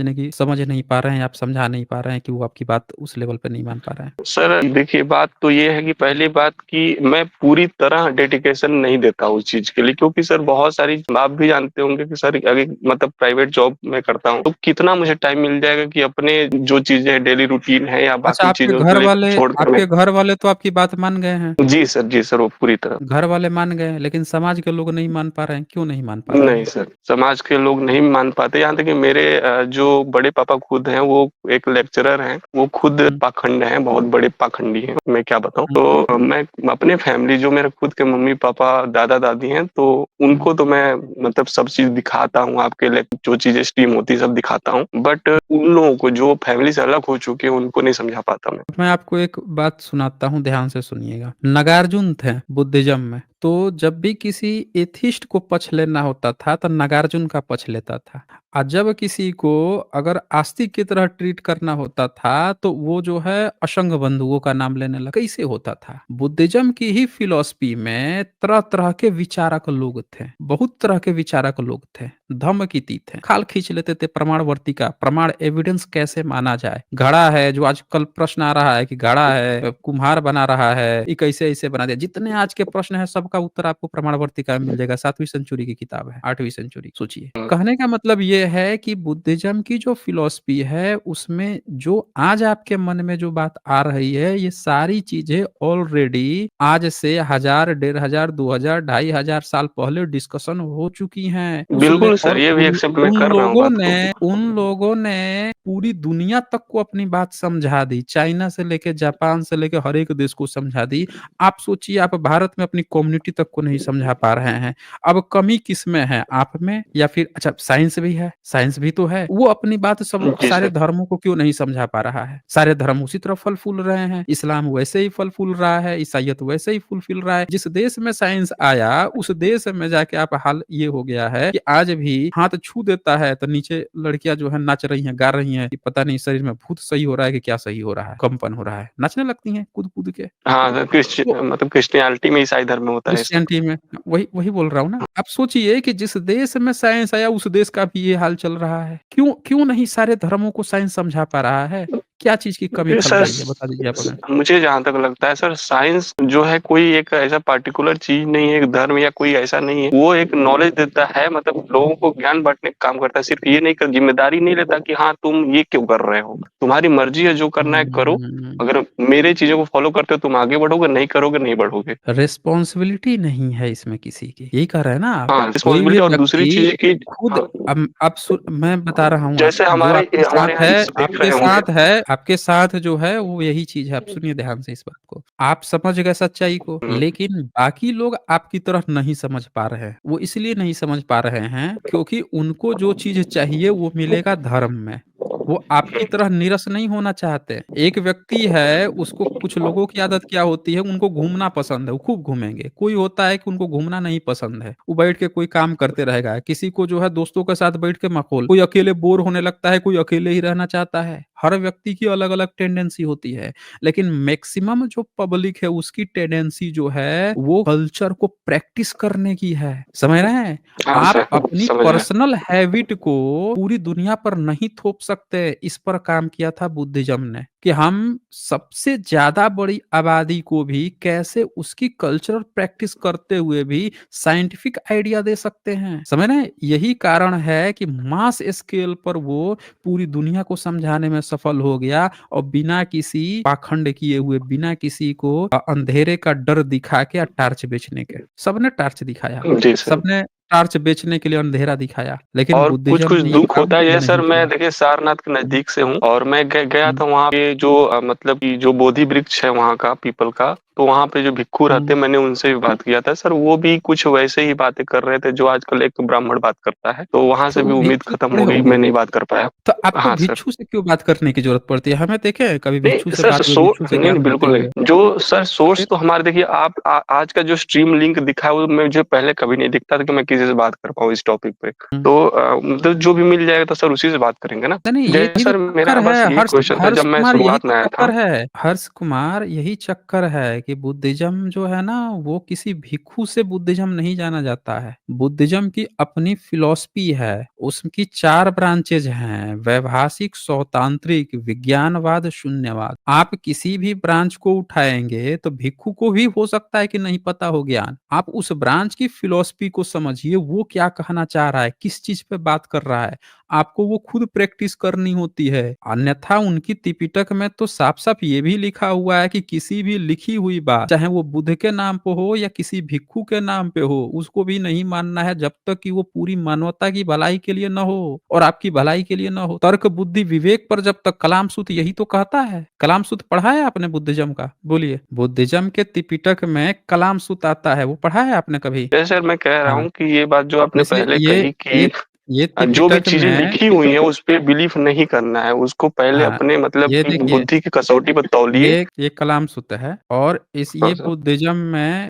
नहीं पा रहे हैं, आप समझा नहीं पा रहे हैं कि वो आपकी बात उस लेवल पे नहीं मान पा रहे हैं? सर देखिए बात तो ये है कि पहली बात कि मैं पूरी तरह डेडिकेशन नहीं देता उस चीज़ के लिए क्योंकि सर बहुत सारी आप भी जानते होंगे कि सर अभी मतलब प्राइवेट जॉब मैं करता हूँ, तो कितना मुझे टाइम मिल जाएगा कि अपने जो चीज़ें डेली रूटीन है या अच्छा बाकी चीज़ों के लिए छोड़कर मैं। आपके घर वाले तो आपकी बात मान गए हैं। जी सर, वो पूरी तरह। घर वाले मान गए हैं, लेकिन समाज के लोग नहीं मान पा रहे हैं, क्यों नहीं मान पा रहे नहीं हैं? सर, समाज के लोग नहीं मान पाते, यहाँ तक कि मेरे जो बड़े पापा खुद हैं, वो एक लेक्चरर हैं, वो खुद हुँ, पाखंड हैं, बहुत बड़े पाखंडी हैं, मैं क्या बताऊँ। हुँ, तो मैं अपने फैमिली जो मेरे खुद के मम्मी-पापा, दादा-दादी हैं, तो हुँ। उनको तो मैं मतलब सब चीज़ दिखाता हूँ, आपके लिए जो चीज़ें स्ट्रीम होती है, सब दिखाता हूँ। बट उन लोगों को जो फैमिली से अलग हो चुके हैं, उनको नहीं समझा पाता मैं। मैं आपको एक बात सुनाता हूँ, ध्यान से सुनिएगा। नागार्जुन थे बुद्धिज़्म में, तो जब भी किसी एथिस्ट को पक्ष लेना होता था, तो नागार्जुन का पक्ष लेता था। जब किसी को अगर आस्तिक की तरह ट्रीट करना होता था, तो वो जो है असंग बंधुओं का नाम लेने लगा। कैसे होता था? बुद्धिज़्म की ही फिलॉसफी में तरह-तरह के विचारक लोग थे, बहुत तरह के विचारक लोग थे। धम्मकिति थे, खाल खींच लेते थे प्रमाण-वर्ती का, प्रमाण एविडेंस कैसे माना जाए। घड़ा है, जो आजकल प्रश्न आ रहा है कि घड़ा है, कुम्हार बना रहा है, ये कैसे ऐसे बना दिया। जितने आज के प्रश्न हैं, सबका उत्तर आपको प्रमाण-वर्तिका में मिल जाएगा। 7वीं सेंचुरी की किताब है, 8वीं सेंचुरी, सोचिए। कहने का मतलब ये है कि बुद्धिज़्म की जो फिलॉसफी है, उसमें जो आज आपके मन में जो बात आ रही है, ये सारी चीज़ें ऑलरेडी आज से 1000, 1500, 2000, 2500 साल पहले डिस्कशन हो चुकी हैं। बिल्कुल सर, ये भी एक्सेप्ट मैं कर रहा हूँ बात को। उन लोगों ने पूरी दुनिया तक को अपनी बात समझा दी। चाइना से लेके जापान से लेके हर एक देश को समझा दी। आप सोचिए आप भारत में अपनी कम्युनिटी रिस्पॉन्सिबिलिटी तक को नहीं समझा पा रहे हैं। अब कमी किसमें है? आप में या फिर अच्छा साइंस भी है, साइंस भी तो है। वो अपनी बात सब जी सारे सर। धर्मों को क्यों नहीं समझा पा रहा है? सारे धर्म उसी तरह फल-फूल रहे हैं, इस्लाम वैसे ही फल-फूल रहा है, ईसाईयत वैसे ही फूल-फिल रहा है। जिस देश में साइंस आया, उस देश में जाके आप हाल ये हो गया है कि आज भी हाथ छू देता है तो नीचे लड़कियाँ जो है नाच रही हैं, गा रही हैं कि पता नहीं शरीर में भूत सही हो रहा है कि क्या सही हो रहा है, कंपन हो रहा है। नाचने लगती हैं कूद-कूद के। हाँ, तो मतलब क्रिश्चियनिटी में ईसाई धर्म में होता है ये सब। क्रिश्चियनिटी में वही वही बोल रहा हूँ ना। आप सोचिए कि जिस देश में साइंस आया उस देश का भी ये हाल चल रहा है। क्यों क्यों नहीं सारे धर्मों को साइंस समझा पा रहा है? क्या चीज़ की कमी ये खल सर रही है? बता दीजिए आप हमें। मुझे जहाँ तक लगता है सर, साइंस जो है कोई एक ऐसा पर्टिकुलर चीज़ नहीं है, एक धर्म या कोई ऐसा नहीं है। वो एक नॉलेज देता है, मतलब लोगों को ज्ञान बाँटने का काम करता है। सिर्फ़ ये नहीं, कर ज़िम्मेदारी नहीं लेता कि हाँ, तुम ये क्यों कर रहे हो? तुम्हारी मर्ज़ी है, जो करना है करो। हुँ। अगर मेरे चीज़ों को फ़ॉलो करते हो, तुम आगे बढ़ोगे, नहीं करोगे, नहीं बढ़ोगे। रिस्पॉन्सिबिलिटी नहीं है इसमें किसी की, यही कह रहे हैं ना आप? हाँ, कोई भी रिस्पॉन्सिबिलिटी और दूसरी चीज़ व्यक्ति है कि खुद हाँ, अब आप मैं बता रहा हूँ जैसे आपको, जो आपके साथ हमारे यहाँ है रील्स देख आपके रहे होंगे। साथ है आपके साथ जो है वो यही चीज़ है, आप सुनिए ध्यान से इस बात को। आप समझ गए सच्चाई को, हुँ, लेकिन बाकी लोग आपकी तरह नहीं समझ पा रहे हैं। वो इसलिए नहीं समझ पा रहे हैं क्योंकि उनको जो चीज़ चाहिए वो मिलेगा धर्म में। वो आपकी तरह नीरस नहीं होना चाहते। एक व्यक्ति है, उसको कुछ लोगों की आदत क्या होती है, उनको घूमना पसंद है, वो खूब घूमेंगे। कोई होता है कि उनको घूमना नहीं पसंद है, वो बैठ के कोई काम करते रहेगा। किसी को जो है दोस्तों के साथ बैठ के माहौल, कोई अकेले बोर होने लगता है, कोई अकेले ही रहना चाहता है। हर व्यक्ति की अलग-अलग टेंडेंसी होती है, लेकिन मैक्सिमम जो पब्लिक है उसकी टेंडेंसी जो है, वो कल्चर को प्रैक्टिस करने की है। समझ रहे हैं? हाँ आप सर, अपनी समझ रहे हैं। पर्सनल हैबिट को पूरी दुनिया पर नहीं थोप सकते। इस पर काम किया था बुद्धिज़्म ने कि हम सबसे ज़्यादा बड़ी आबादी को भी कैसे उसकी कल्चरल प्रैक्टिस करते हुए भी साइंटिफिक आइडिया दे सकते हैं। समझ रहे हैं? यही कारण है कि मास स्केल पर वो पूरी दुनिया को समझाने में सफल हो गया और बिना किसी पाखंड किए हुए, बिना किसी को अंधेरे का डर दिखा के टॉर्च बेचने के। सबने टॉर्च दिखाया। जी सर। सबने टॉर्च बेचने के लिए अंधेरा दिखाया, लेकिन और बुद्धिज़्म कुछ-कुछ ने ये दुःख काम होता है, जैसे सर नहीं मैं किया। देखिए सारनाथ के हुँ, नज़दीक से हूँ और मैं गया हुँ, था वहाँ पे, जो मतलब कि जो बोधि वृक्ष है वहाँ का, पीपल का, तो वहाँ पे जो भिक्षु रहते हुँ। हैं, मैंने उनसे भी बात किया था। सर वो भी कुछ वैसे ही बातें कर रहे थे जो आजकल एक ब्राह्मण बात करता है, तो वहाँ तो से भी वो उम्मीद भिक्षु खत्म थोड़े हो गई, होंगे। मैं नहीं बात कर पाया। तो आपको हाँ सर। भिक्षु से क्यों बात करने की ज़रूरत पड़ती है? हमें देखे हैं कभी भिक्षु नहीं से सर, बात हुई, भिक्षु से नहीं, ज्ञान नहीं, लेते बिल्कुल हुए? नहीं। जो सर तो सोर्स फिर तो हमारे देखिए, आप आज का जो स्ट्रीम लिंक दिखा है वो मुझे पहले कभी नहीं दिखता था कि मैं किसी से बात कर पाऊँ इस टॉपिक पे। हुँ। तो मतलब जो भी मिल जाएगा तो सर उसी से बात करेंगे ना। नहीं, नहीं, जैसे यही तो सर चक्कर मेरा है बस यही क्वेश्चन था हर्ष जब मैं कुमार यही शुरुआत तो में आया चक्कर था। है। हर्ष कुमार यही चक्कर है कि बुद्धिज़्म जो है ना, वो किसी भिक्षु से बुद्धिज़्म नहीं जाना जाता है। बुद्धिज़्म की अपनी फिलॉसफी है, उसकी 4 ब्रांचेज़ हैं, वैभाषिक, सौतांत्रिक, विज्ञानवाद, शून्यवाद। आप किसी भी ब्रांच को उठाएँगे तो भिक्षु को भी हो सकता है कि नहीं पता हो ज्ञान। आप उस ब्रांच की फिलॉसफी को समझिए, वो क्या कहना चाह रहा है, किस चीज़ पे बात कर रहा है। आपको वो खुद प्रैक्टिस करनी होती है। अन्यथा उनकी त्रिपिटक में तो साफ-साफ ये भी लिखा हुआ है कि किसी भी लिखी हुई बात, चाहे वो बुद्ध के नाम पे हो या किसी भिक्षु के नाम पे हो, उसको भी नहीं मानना है जब तक कि वो पूरी मानवता की भलाई के लिए ना हो और आपकी भलाई के लिए ना हो। तर्क, बुद्धि, विवेक पर जब तक कलाम सूत्र यही तो कहता है। कलाम सूत्र पढ़ा है आपने बुद्धिज़्म का? बोलिए। बुद्धिज़्म के त्रिपिटक में कलाम सूत्र आता है, वो पढ़ा है आपने कभी? जैसे सर मैं कह रहा हाँ। हूँ कि ये बात जो आपने जैसे पहले ये कही ये कि ये जो भी त्रिपिटक चीज़ें में लिखी हुई हैं उस पे बिलीफ नहीं करना है। उसको पहले हाँ, अपने मतलब ये की देखिए, बुद्धि की कसौटी पर तौलिए। ये कलाम सूत्र है और इस हाँ ये सर।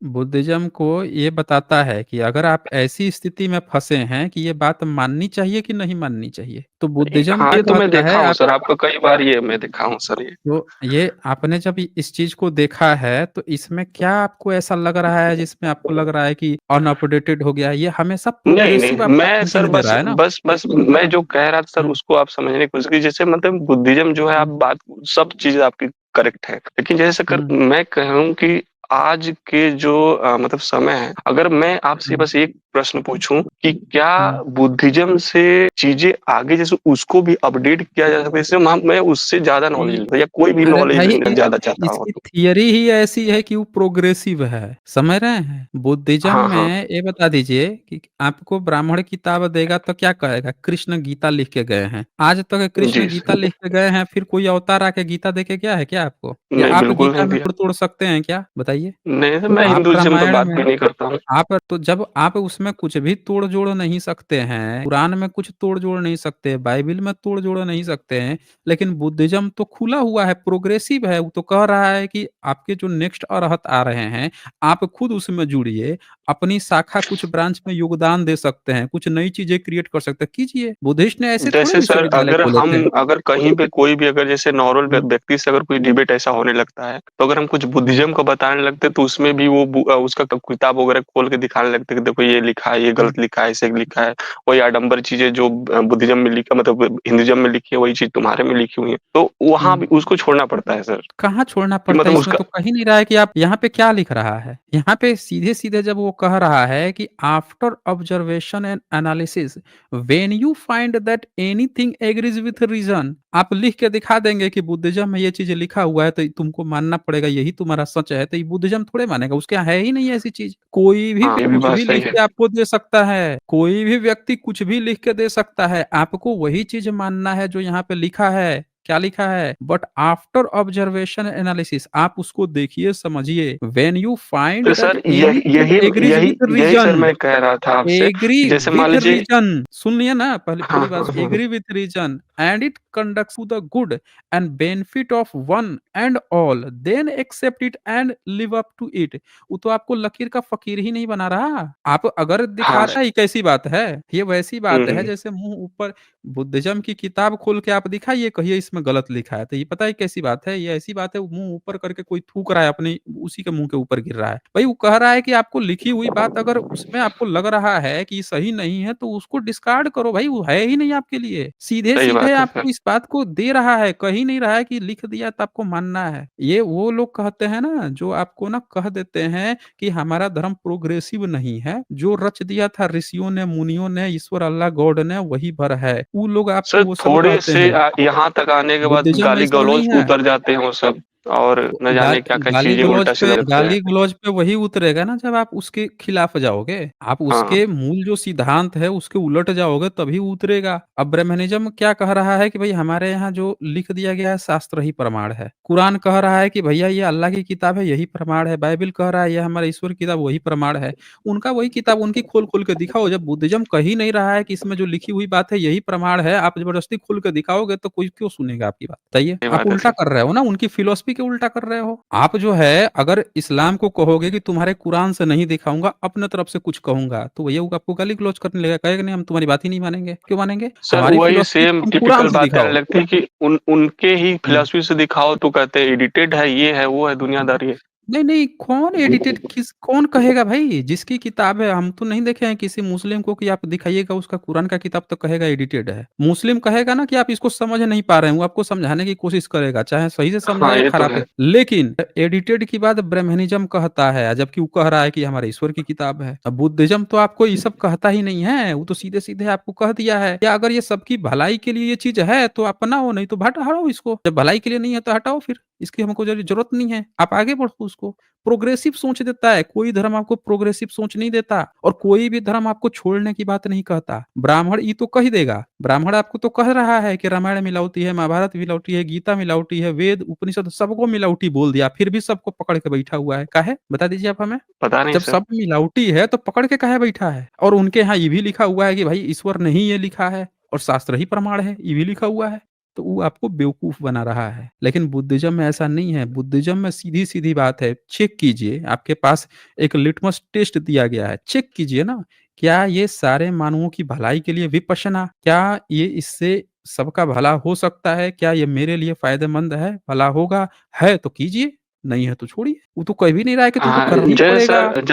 बुद्धिज़्म को ये बताता है कि अगर आप ऐसी स्थिति में फँसे हैं कि ये बात माननी चाहिए कि नहीं माननी चाहिए, तो बुद्धिज़्म हाँ, क्या ये तो मैं कहता देखा है हूँ आप सर, आपका कई बार ये मैं देखा हूँ सर ये। तो ये आपने जब इस चीज़ को देखा है, तो इसमें क्या आपको ऐसा लग रहा है जिसमें आपको लग रहा है कि अनअपडेटेड हो गया है? ये हमेशा नहीं, नहीं, प्रोग्रेसिव आपको मैं सर थिंकिंग दे बस रहा है ना? बस बस मैं जो कह रहा था सर हुँ, उसको आप समझने की कोशिश कीजिए। जैसे मतलब बुद्धिज़्म जो है, आप हुँ, बात सब चीज़ें आपकी करेक्ट है। लेकिन जैसे कर हुँ, मैं कहूँ कि आज के जो मतलब समय है, अगर मैं आपसे हुँ, बस एक प्रश्न पूछूं कि क्या हुँ। बुद्धिज्म से चीजें आगे जैसे उसको भी अपडेट किया जा सकता है, इससे मैं उससे ज्यादा नॉलेज जी। लेता या कोई भी अरे नॉलेज भाई, ज्यादा चाहता हो इसकी तो। थियरी ही ऐसी है कि वो प्रोग्रेसिव है, समझ रहे हैं? बुद्धिज़्म हाँ हाँ में ये बता दीजिए कि आपको ब्राह्मण किताब देगा तो क्या कहेगा? कृष्ण गीता लिख के गए हैं। आज तक कृष्ण जी गीता लिख के गए हैं, फिर कोई अवतार आके गीता दे के गया है क्या आपको? या नहीं आप बिल्कुल गीता नहीं में दिया। तोड़-तोड़ सकते हैं क्या? बताइए। नहीं तो मैं आप हिंदुइज्म पे रामायण बात भी में नहीं करता हूँ। आप तो जब आप उसमें कुछ भी तोड़-जोड़ नहीं सकते हैं, कुरान में कुछ तोड़-जोड़ नहीं सकते, बाइबिल में तोड़-जोड़ नहीं सकते हैं, लेकिन बुद्धिज़्म तो खुला हुआ है, प्रोग्रेसिव है, वो तो कह रहा है कि आपके जो नेक्स्ट अरहत आ रहे हैं, आप खुद उसमें जुड़िए, अपनी शाखा कुछ ब्रांच में योगदान दे सकते हैं, कुछ नई चीज़ें क्रिएट कर सकते हैं, कीजिए। बुद्धिस्ट ने ऐसे थोड़े जैसे सर विश्वविद्यालय खोले थे। अगर कहीं पे कोई भी अगर जैसे नॉर्मल हुँ, व्यक्ति से अगर कोई डिबेट ऐसा होने लगता है, तो अगर हम कुछ हुँ, बुद्धिज्म का बताने लगते हैं तो उसमें भी वो उसका किताब वगैरह खोल के दिखाने लगते हैं कि देखो ये लिखा है, ये हुँ, गलत लिखा है, ऐसे लिखा है। वही आडंबर चीजें जो बुद्धिज्म में लिखा मतलब हिंदुइज्म में लिखी है वही चीज तुम्हारे में लिखी हुई है। तो वहां हुँ। भी उसको छोड़ना पड़ता है सर, कहाँ छोड़ना कि पड़ता है? मतलब इसमें उसका तो कह ही नहीं रहा है कि आप यहाँ पे क्या लिख रहा है। यहाँ पे सीधे-सीधे जब वो कह रहा है कि after observation and analysis when you find that anything agrees with reason, आप लिख के दिखा देंगे कि बुद्धिज़्म में ये चीज़ लिखा हुआ है तो तुमको मानना पड़ेगा, यही तुम्हारा सच है, तो ये बुद्धिज़्म थोड़े मानेगा, उसके यहाँ है ही नहीं ऐसी चीज़। कोई भी हाँ ये भी कुछ बात भी सही लिख है। के आपको दे सकता है, कोई भी व्यक्ति कुछ भी लिख के दे सकता है, आपको वही चीज़ मानना है जो यहाँ पे लिखा है। क्या लिखा है? बट आफ्टर ऑब्जर्वेशन एनालिसिस, आप उसको देखिए, समझिए। व्हेन यू फाइंड तो दैट सर एनीथिंग यही एग्रीज यही विथ यही सर रीजन, मैं कह रहा था आपसे एग्री कि जैसे मान विथ लीजिए। रीजन, सुन लिया ना, पहले हाँ पूरी बात हाँ सुनिए। हाँ agree with reason and it conducts to the good and benefit of one and all, then accept it and live up to it. वो तो आपको लकीर का फकीर ही नहीं बना रहा। आप अगर दिखा हाँ। रहा है, ये कैसी बात है? ये वैसी बात है हम्म। जैसे मुंह ऊपर बुद्धिज्म की किताब खोल के आप दिखाइए, कहिए इसमें गलत लिखा है, तो ये पता है कैसी बात है? ये ऐसी बात है, मुंह ऊपर करके कोई थूक रहा है अपनी, उसी के मुंह के ऊपर गिर रहा है। भाई वो कह रहा है कि आपको लिखी हुई बात अगर उसमें आपको लग रहा है कि सही नहीं है, तो उसको डिस्कार्ड करो भाई, वो है ही नहीं आपके लिए। सही सीधे-सीधे बात है सर। आपको इस बात को दे रहा है, कह ही नहीं रहा है कि लिख दिया तो आपको मानना है। ये वो लोग कहते हैं ना, जो आपको ना कह देते हैं कि हमारा धर्म प्रोग्रेसिव नहीं है, जो रच दिया था ऋषियों ने, मुनियों ने, ईश्वर अल्लाह गॉड ने, वही भर है। वो लोग आपको सर वो सब थोड़े कहते से हैं। यहाँ तक आने के बाद बुद्धिज़्म में ऐसा गाली-गलौज नहीं पे है। उतर जाते हैं वो सब और तो न जाने क्या-क्या चीज़ें उल्टा-सीधा करते हैं। गाली गलौज पे वही उतरेगा ना जब आप उसके खिलाफ जाओगे। आप हाँ, उसके मूल जो सिद्धांत है उसके उलट जाओगे तभी उतरेगा। अब ब्रह्मनिज़्म क्या कह रहा है कि भई हमारे यहाँ जो लिख दिया गया है शास्त्र ही प्रमाण है। कुरान कह रहा है कि भैया ये अल्लाह की किताब है, यही प्रमाण है। बाइबिल कह रहा है ये हमारा ईश्वर की किताब, वही प्रमाण है। उनका वही किताब उनकी खोल-खोल के दिखाओ। जब बुद्धिज़्म कह ही नहीं रहा है कि इसमें जो लिखी हुई बात है यही प्रमाण है, आप ज़बरदस्ती खोल के दिखाओगे तो कोई क्यों सुनेगा आपकी बात? बताइए। सही आप बात है उल्टा सर। कर रहे हो ना, उनकी फिलॉसफी के उल्टा कर रहे हो। आप जो है अगर इस्लाम को कहोगे कि तुम्हारे कुरान से नहीं दिखाऊँगा, अपने तरफ से कुछ कहूँगा, तो भैया वो आपको गाली-गलौज करने लगेगा, कहेगा नहीं हम तुम्हारी बात ही नहीं मानेंगे। क्यों मानेंगे? सर हमारी वही फिलॉसफी सेम तुम कुरान टिपिकल से बात आने दिखाओ। लगती है कि उनके ही हुँ। फिलॉसफी से दिखाओ तो कहते हैं एडिटेड है, ये है, वो है, दुनियादारी है। नहीं, नहीं, कौन एडिटेड किस कौन कहेगा भाई? जिसकी किताब है, हम तो नहीं देखे हैं किसी मुस्लिम को कि आप दिखाइएगा उसका कुरान का किताब तो कहेगा एडिटेड है। मुस्लिम कहेगा ना कि आप इसको समझ नहीं पा रहे हैं, वो आपको समझाने की कोशिश करेगा, चाहे सही से समझाए हाँ, या ये तो खराब से। है। लेकिन एडिटेड की बात ब्रह्मनिज़्म कहता है, जबकि वो कह रहा है कि हमारे ईश्वर की किताब है। अब बुद्धिज़्म तो आपको ये सब कहता ही नहीं है, वो तो सीधे-सीधे आपको कह दिया है कि अगर ये सबकी भलाई के लिए ये चीज़ है तो अपनाओ, नहीं तो हटाओ इसको। जब भलाई के लिए नहीं है तो हटाओ फिर, इसकी हमको ज़रूरत नहीं है, आप आगे बढ़ो उसको। प्रोग्रेसिव सोच देता है, कोई धर्म आपको प्रोग्रेसिव सोच नहीं देता और कोई भी धर्म आपको छोड़ने की बात नहीं कहता। ब्राह्मण ये तो कह ही देगा, ब्राह्मण आपको तो कह रहा है कि रामायण मिलावटी है, महाभारत मिलावटी है, गीता मिलावटी है, वेद, उपनिषद सबको मिलावटी बोल दिया, फिर भी सबको पकड़ के बैठा हुआ है। काहे? बता दीजिए आप हमें? पता नहीं जब सर। सब मिलावटी है तो पकड़ के काहे बैठा है? और उनके यहाँ ये भी लिखा हुआ है कि भाई ईश्वर ने ही ये लिखा है और शास्त्र ही प्रमाण है, ये भी लिखा हुआ है। तो वो आपको बेवकूफ़ बना रहा है। लेकिन बुद्धिज़्म में ऐसा नहीं है, बुद्धिज़्म में सीधी-सीधी बात है, चेक कीजिए, आपके पास एक लिटमस टेस्ट दिया गया है, चेक कीजिए ना, क्या ये सारे मानवों की भलाई के लिए विपश्यना, क्या ये इससे सबका भला हो सकता है? क्या ये मेरे लिए फ़ायदेमंद है, भला होगा? है तो कीजिए, नहीं है तो छोड़िए। वो तो कह भी नहीं रहा है कि तुमको हाँ, करना ही जैसे पड़ेगा। सर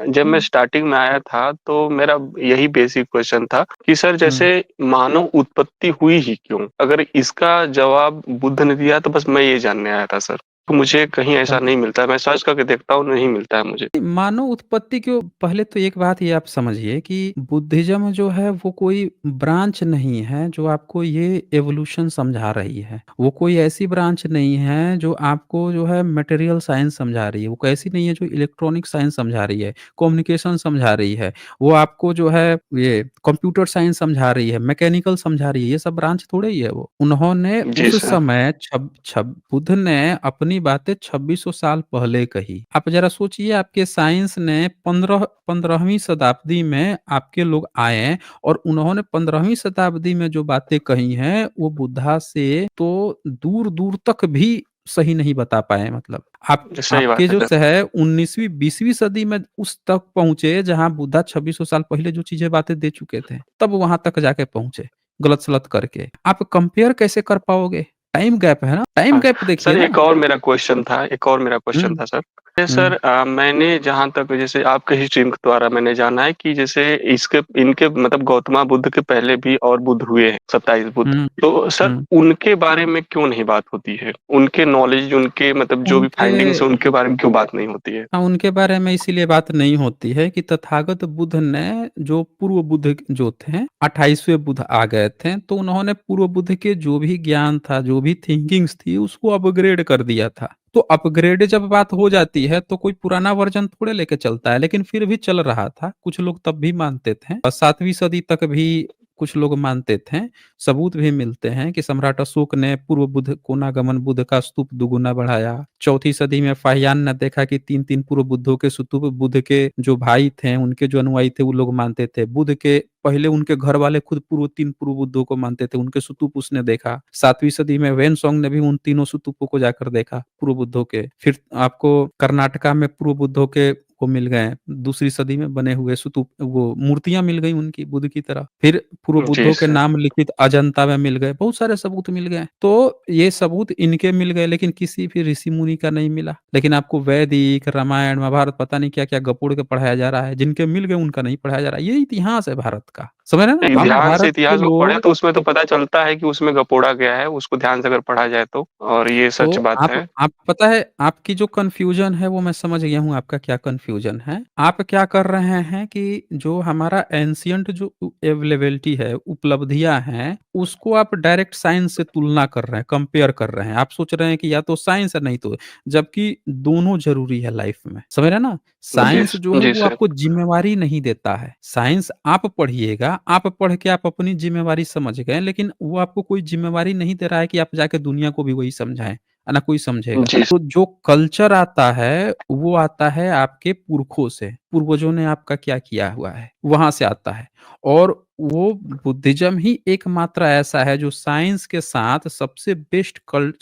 जब मैं स्टार्टिंग में आया था तो मेरा यही बेसिक क्वेश्चन था कि सर हुँ। जैसे मानव उत्पत्ति हुई ही क्यों? अगर इसका जवाब बुद्ध ने दिया तो बस मैं ये जानने आया था सर। तो मुझे कहीं ऐसा अब नहीं मिलता है। मैं सर्च करके देखता हूँ, नहीं मिलता है मुझे। मानव उत्पत्ति क्यों पहले तो एक बात ये आप समझिए कि बुद्धिज़्म जो है वो कोई ब्रांच नहीं है जो आपको ये एवोल्यूशन समझा रही है। वो कोई ऐसी ब्रांच नहीं है जो आपको जो है मटेरियल साइंस समझा रही है। वो कोई ऐसी नहीं है जो इलेक्ट्रॉनिक साइंस समझा रही है, कम्युनिकेशन समझा रही है। वो आपको जो है ये कंप्यूटर साइंस समझा रही है, मैकेनिकल समझा रही है। ये सब ब्रांच थोड़े ही है वो। उन्होंने जी उस सर। समय छब छब बुद्ध ने अपनी बातें 2600 साल पहले कही। आप ज़रा सोचिए आपके साइंस ने 15वीं शताब्दी में आपके लोग आए और उन्होंने 15वीं शताब्दी में जो बातें कही हैं, वो बुद्धा से तो दूर-दूर तक भी सही नहीं बता पाए मतलब। आप सही आपके बात है जो सर। है 19वीं 20वीं सदी में उस तक पहुँचे जहाँ बुद्धा 2600 साल पहले जो चीज़ें बातें दे चुके थे, तब वहाँ तक जाके पहुँचे, गलत-सलत करके। आप कंपेयर कैसे कर पाओगे? टाइम गैप है ना, टाइम हाँ, गैप देखिए सर ना। एक और मेरा क्वेश्चन हुँ, था सर। ये सर हुँ, मैंने जहाँ तक जैसे आपके हिस्ट्री के द्वारा मैंने जाना है कि जैसे इसके इनके मतलब गौतम बुद्ध के पहले भी और बुद्ध हुए हैं, 27 बुद्ध। हुँ, तो सर हुँ। उनके बारे में क्यों नहीं बात होती है? उनके नॉलेज, उनके मतलब जो भी उनके फाइंडिंग्स है, उनके बारे में क्यों बात नहीं होती है? हाँ, उनके बारे में इसीलिए बात नहीं होती है कि तथागत बुद्ध ने जो पूर्व बुद्ध जो थे 28वें बुद्ध आ गए थे, तो उन्होंने पूर्व बुद्ध के जो भी ज्ञान था, जो भी थिंकिंग्स थी, उसको अपग्रेड कर दिया था। तो अपग्रेड जब बात हो जाती है, तो कोई पुराना वर्ज़न थोड़े लेके चलता है, लेकिन फिर भी चल रहा था। कुछ लोग तब भी मानते थे और 7वीं सदी तक भी कुछ लोग मानते थे। सबूत भी मिलते हैं कि सम्राट अशोक ने पूर्व बुद्ध कोनागमन बुद्ध का स्तूप दुगुना बढ़ाया। 4वीं सदी में फाहियान ने देखा कि 3-3 पूर्व बुद्धों के स्तूप बुद्ध के जो भाई थे, उनके जो अनुयायी थे, वो लोग मानते थे। बुद्ध के पहले उनके घर वाले खुद 3 पूर्व बुद्धों को मानते थे, उनके स्तूप उसने देखा। 7वीं सदी में वेनसोंग ने भी उन तीनों स्तूपों को जाकर देखा, पूर्व बुद्धों के। फिर आपको कर्नाटका में पूर्व बुद्धों के वो मिल गए, दूसरी सदी में बने हुए स्तूप वो मूर्तियाँ मिल गई उनकी बुद्ध की तरह। फिर पूर्व जी बुद्धों के सर। नाम लिखित अजंता में मिल गए, बहुत सारे सबूत मिल गए। तो ये सबूत इनके मिल गए लेकिन किसी भी ऋषि मुनि का नहीं मिला। लेकिन आपको वैदिक, रामायण, महाभारत पता नहीं क्या-क्या गपोड़ के पढ़ाया जा रहा है, जिनके मिल गए उनका नहीं पढ़ाया जा रहा है। ये इतिहास है भारत का, समझ रहे हैं ना? हम ध्यान से भारत के इतिहास को पढ़े लोग तो उसमें तो पता चलता है कि उसमें गपोड़ा गया है, उसको ध्यान से अगर पढ़ा जाए तो, और ये तो सच बात आप है। आप पता है आपकी जो कन्फ्यूज़न है वो मैं समझ गया हूँ आपका क्या कन्फ्यूज़न है। आप क्या कर रहे हैं कि जो हमारा एंशिएंट जो अवेलेबिलिटी है, उपलब्धियाँ हैं, उसको आप डायरेक्ट साइंस से तुलना कर रहे हैं, कंपेयर कर रहे हैं। आप सोच रहे हैं कि या तो साइंस है नहीं तो जबकि दोनों ज़रूरी है लाइफ़ में, समझ रहे हैं ना? जी, साइंस जो है जी वो सर। आपको ज़िम्मेवारी नहीं देता है। साइंस आप पढ़िएगा, आप पढ़ के आप अपनी ज़िम्मेवारी समझ गए, लेकिन वो आपको कोई ज़िम्मेवारी नहीं दे रहा है कि आप जाके दुनिया को भी वही समझाएँ। है ना? कोई समझेगा। जी। तो जो कल्चर आता है, वो आता है आपके पुरखों से, पूर्वजों ने आपका क्या किया हुआ है, वहाँ से आता है। और वो बुद्धिज़्म ही एकमात्र ऐसा है जो साइंस के साथ सबसे बेस्ट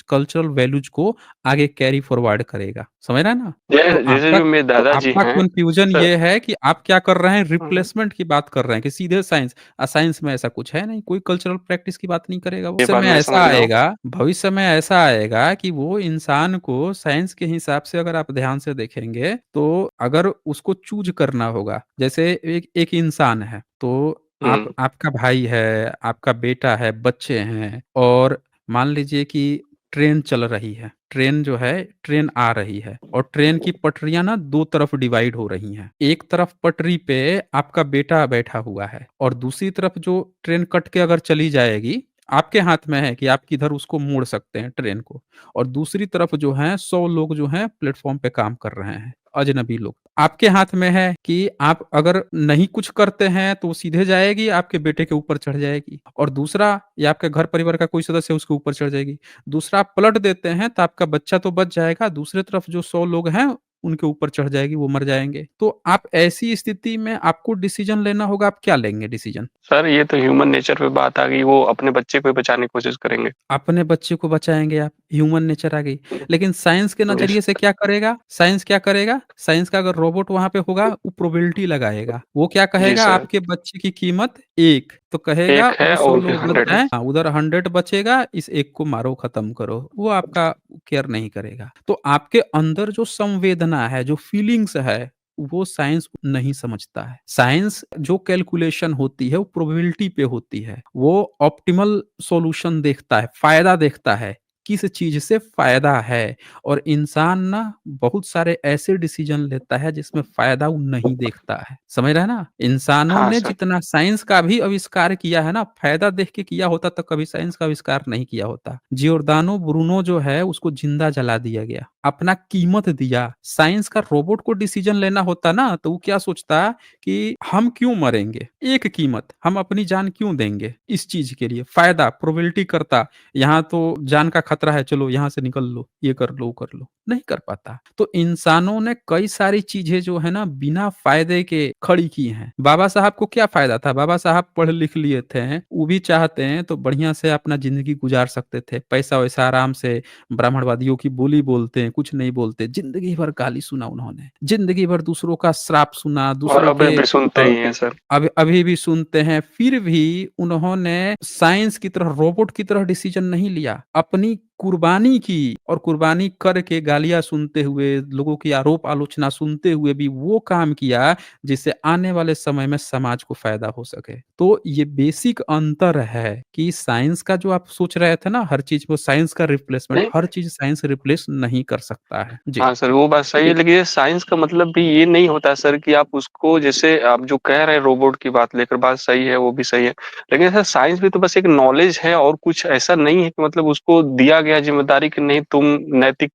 कल्चरल वैल्यूज़ को आगे कैरी फॉरवर्ड करेगा। समझ रहे हैं ना? तो जैसे आपका जो मेरे तो दादाजी आपका हैं कन्फ्यूज़न सर। ये है कि आप क्या कर रहे हैं हुँ, रिप्लेसमेंट की बात कर रहे हैं कि सीधे साइंस साइंस में ऐसा कुछ है नहीं, कोई कल्चरल प्रैक्टिस की बात नहीं करेगा वो। ये बात मैं समझ रहा हूँ। भविष्य में ऐसा आएगा कि वो इंसान को साइंस के हिसाब से अगर आप ध्यान से देखेंगे, तो अगर उसको चूज़ करना होगा, जैसे एक एक इंसान है, तो आप हुँ, आपका भाई है, आपका बेटा है, बच्चे हैं और मान लीजिए कि ट्रेन चल रही है। ट्रेन जो है, ट्रेन आ रही है और ट्रेन की पटरियाँ ना 2 तरफ डिवाइड हो रही हैं। एक तरफ पटरी पे आपका बेटा बैठा हुआ है और दूसरी तरफ जो ट्रेन कट के अगर चली जाएगी, आपके हाथ में है कि आप किधर उसको मोड़ सकते हैं ट्रेन को और दूसरी तरफ जो है 100 लोग जो हैं प्लेटफ़ॉर्म पे काम कर रहे हैं, अजनबी लोग। आपके हाथ में है कि आप अगर नहीं कुछ करते हैं तो वो सीधे जाएगी, आपके बेटे के ऊपर चढ़ जाएगी और दूसरा या आपके घर परिवार का कोई सदस्य है उसके ऊपर चढ़ जाएगी। दूसरा आप पलट देते हैं तो आपका बच्चा तो बच जाएगा, दूसरी तरफ जो 100 लोग हैं उनके ऊपर चढ़ जाएगी, वो मर जाएँगे। तो आप ऐसी स्थिति में आपको डिसीज़न लेना होगा, आप क्या लेंगे डिसीज़न? सर ये तो ह्यूमन नेचर पे बात आ गई, वो अपने बच्चे को ही बचाने की कोशिश करेंगे। अपने बच्चे को बचाएँगे आप, ह्यूमन नेचर आ गई। लेकिन साइंस के जी, नज़रिए से क्या करेगा? साइंस क्या करेगा? साइंस का अगर रोबोट वहाँ पे होगा, वो प्रोबेबिलिटी लगाएगा। वो क्या जी कहेगा सर। आपके बच्चे की कीमत 1 तो कहेगा 1 है वो 100 और लोग बच 100 है। जाएँ हाँ, उधर 100 बचेगा, इस 1 को मारो खत्म करो। वो आपका केयर नहीं करेगा। तो आपके अंदर जो संवेदना है, जो फीलिंग्स है, वो साइंस नहीं समझता है। साइंस जो कैलकुलेशन होती है, वो प्रोबेबिलिटी पे होती है। वो ऑप्टिमल सॉल्यूशन देखता है, फ़ायदा देखता है किस चीज़ से फ़ायदा है और इंसान ना बहुत सारे ऐसे डिसीज़न लेता है जिसमें फ़ायदा वो नहीं देखता है। समझ रहे हैं ना? इंसानों हाँ ने सर। जितना साइंस का भी आविष्कार किया है ना, फ़ायदा देख के किया होता तो कभी साइंस का आविष्कार नहीं किया होता। जियोर्दानो ब्रूनो जो है उसको ज़िंदा जला दिया गया, अपना कीमत दिया। साइंस का रोबोट को डिसीज़न लेना होता ना तो वो क्या सोचता कि हम क्यों मरेंगे? एक कीमत, हम अपनी जान क्यों देंगे इस चीज़ के लिए? फ़ायदा, प्रोबेबिलिटी करता, यहाँ तो जान का खतरा है, चलो यहाँ से निकल लो, ये कर लो, वो कर लो, नहीं कर पाता। तो इंसानों ने कई सारी चीज़ें जो है ना बिना फ़ायदे के खड़ी की हैं। बाबा साहब को क्या फ़ायदा था? बाबा साहब पढ़ लिख लिए थे, वो भी चाहते हैं तो बढ़िया से अपना ज़िंदगी गुज़ार सकते थे। पैसा-वैसा आराम से ब्राह्मणवादियों की बोली बोलते हैं, कुछ नहीं बोलते। ज़िंदगी भर गाली सुना उन्होंने, ज़िंदगी भर दूसरों का श्राप सुना, और दूसरों अभी के भी सुनते ही हैं सर। अभी भी सुनते हैं, फिर भी उन्होंने साइंस की तरह, रोबोट की तरह डिसीज़न नहीं लिया। अपनी कुर्बानी की और कुर्बानी करके गालियाँ सुनते हुए, लोगों की आरोप-आलोचना सुनते हुए भी वो काम किया, जिससे आने वाले समय में समाज को फ़ायदा हो सके। तो ये बेसिक अंतर है कि साइंस का जो आप सोच रहे थे ना, हर चीज़ को साइंस का रिप्लेसमेंट, नहीं, हर चीज़ साइंस रिप्लेस नहीं कर सकता है। जी। हाँ सर, वो बात सही है, लेकिन ये साइंस का मतलब भी ये नहीं होता सर कि आप उसको, जैसे आप जो कह रहे हैं रोबोट की बात लेकर, बात सही है, वो भी सही है। लेकिन सर साइंस भी तो बस एक नॉलेज है, और कुछ ऐसा नहीं है कि मतलब उसको दिया गया ज़िम्मेदारी कि नहीं, तुम नैतिक